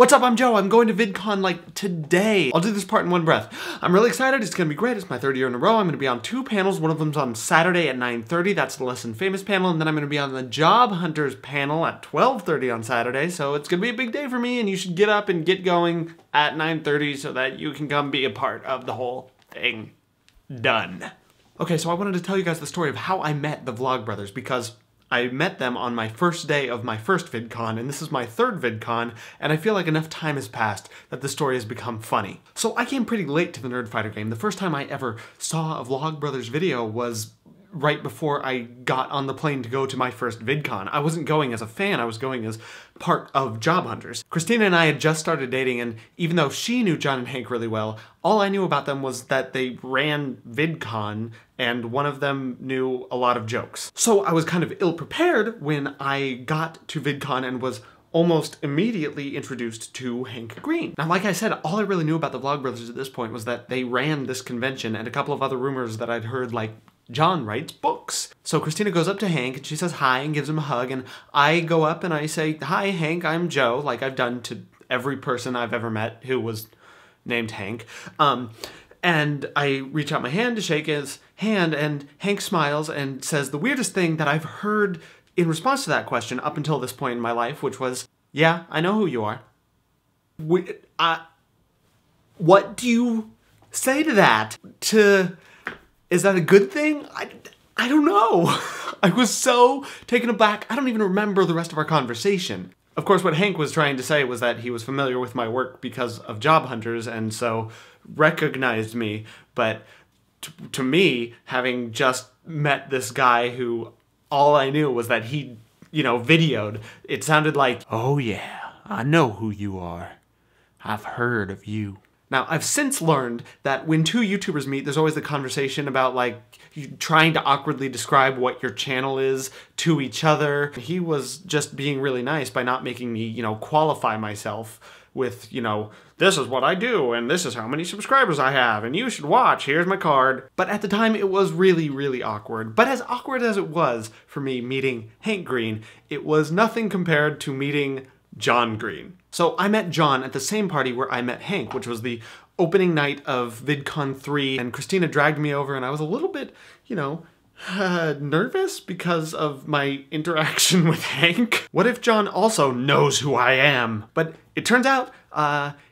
What's up, I'm Joe. I'm going to VidCon like today. I'll do this part in one breath. I'm really excited. It's gonna be great. It's my third year in a row. I'm gonna be on 2 panels. One of them's on Saturday at 9:30. That's the Less Than Famous panel. And then I'm gonna be on the Job Hunters panel at 12:30 on Saturday. So it's gonna be a big day for me, and you should get up and get going at 9:30 so that you can come be a part of the whole thing. Done. Okay, so I wanted to tell you guys the story of how I met the Vlogbrothers, because I met them on my first day of my first VidCon, and this is my third VidCon, and I feel like enough time has passed that the story has become funny. So I came pretty late to the Nerdfighter game. The first time I ever saw a Vlogbrothers video was right before I got on the plane to go to my first VidCon. I wasn't going as a fan, I was going as part of Job Hunters. Christina and I had just started dating, and even though she knew John and Hank really well, all I knew about them was that they ran VidCon, and one of them knew a lot of jokes. So I was kind of ill-prepared when I got to VidCon and was almost immediately introduced to Hank Green. Now, like I said, all I really knew about the Vlogbrothers at this point was that they ran this convention and a couple of other rumors that I'd heard, like John writes books. So Christina goes up to Hank and she says hi and gives him a hug, and I go up and I say, "Hi Hank, I'm Joe," like I've done to every person I've ever met who was named Hank. And I reach out my hand to shake his hand, and Hank smiles and says the weirdest thing that I've heard in response to that question up until this point in my life, which was, "Yeah, I know who you are." What do you say to that? Is that a good thing? I don't know. I was so taken aback. I don't even remember the rest of our conversation. Of course, what Hank was trying to say was that he was familiar with my work because of Job Hunters and so recognized me. But to me, having just met this guy who all I knew was that he, videoed, it sounded like, "Oh yeah, I know who you are. I've heard of you." Now, I've since learned that when two YouTubers meet, there's always the conversation about, like, you trying to awkwardly describe what your channel is to each other. He was just being really nice by not making me, qualify myself with, "This is what I do, and this is how many subscribers I have, and you should watch, here's my card." But at the time, it was really, really awkward. But as awkward as it was for me meeting Hank Green, it was nothing compared to meeting John Green. So I met John at the same party where I met Hank, which was the opening night of VidCon 3, and Christina dragged me over, and I was a little bit, nervous because of my interaction with Hank. What if John also knows who I am? But it turns out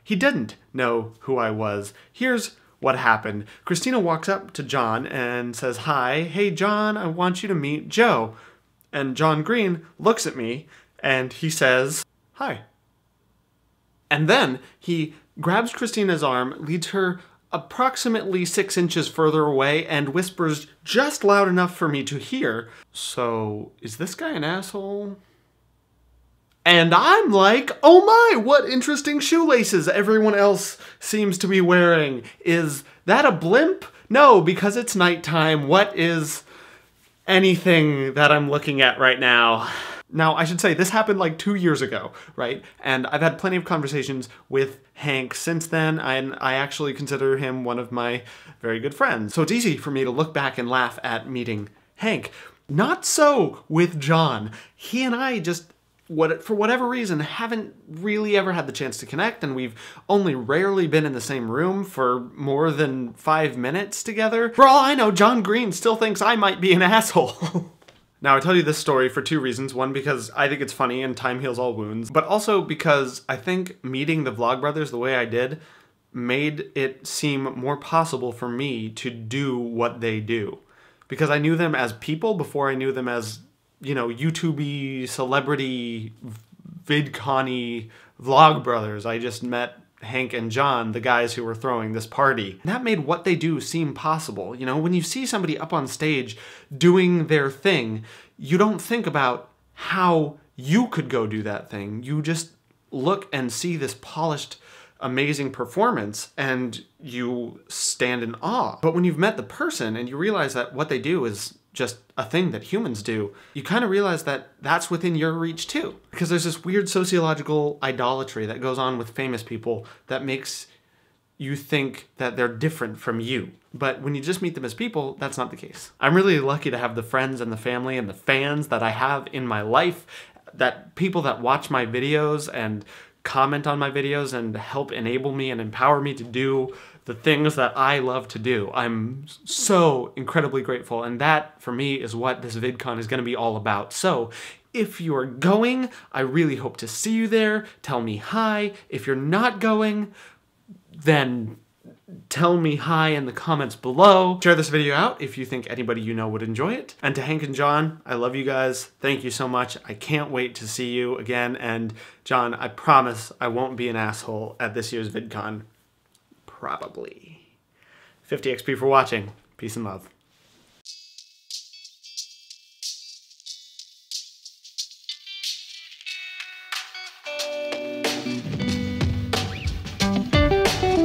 he didn't know who I was. Here's what happened. Christina walks up to John and says, "Hi, hey John, I want you to meet Joe." And John Green looks at me and he says, "Hi." And then he grabs Christina's arm, leads her approximately 6 inches further away, and whispers just loud enough for me to hear, "So, is this guy an asshole?" And I'm like, "Oh my, what interesting shoelaces everyone else seems to be wearing. Is that a blimp? No, because it's nighttime. What is anything that I'm looking at right now?" Now, I should say, this happened like 2 years ago, right? And I've had plenty of conversations with Hank since then, and I actually consider him one of my very good friends. So it's easy for me to look back and laugh at meeting Hank. Not so with John. He and I just, for whatever reason, haven't really ever had the chance to connect, and we've only rarely been in the same room for more than 5 minutes together. For all I know, John Green still thinks I might be an asshole. Now, I tell you this story for 2 reasons. One, because I think it's funny and time heals all wounds, but also because I think meeting the Vlogbrothers the way I did made it seem more possible for me to do what they do. Because I knew them as people before I knew them as, YouTube-y, celebrity, VidCon-y Vlogbrothers. I just met Hank and John, the guys who were throwing this party. And that made what they do seem possible. When you see somebody up on stage doing their thing, you don't think about how you could go do that thing. You just look and see this polished, amazing performance, and you stand in awe. But when you've met the person and you realize that what they do is just a thing that humans do, you kind of realize that that's within your reach too. Because there's this weird sociological idolatry that goes on with famous people that makes you think that they're different from you. But when you just meet them as people, that's not the case. I'm really lucky to have the friends and the family and the fans that I have in my life, that people that watch my videos and comment on my videos and help enable me and empower me to do the things that I love to do. I'm so incredibly grateful, and that, for me, is what this VidCon is going to be all about. So, if you are going, I really hope to see you there. Tell me hi. If you're not going, then tell me hi in the comments below. Share this video out if you think anybody you know would enjoy it. And to Hank and John, I love you guys. Thank you so much. I can't wait to see you again. And John, I promise I won't be an asshole at this year's VidCon. Probably. 50 XP for watching. Peace and love.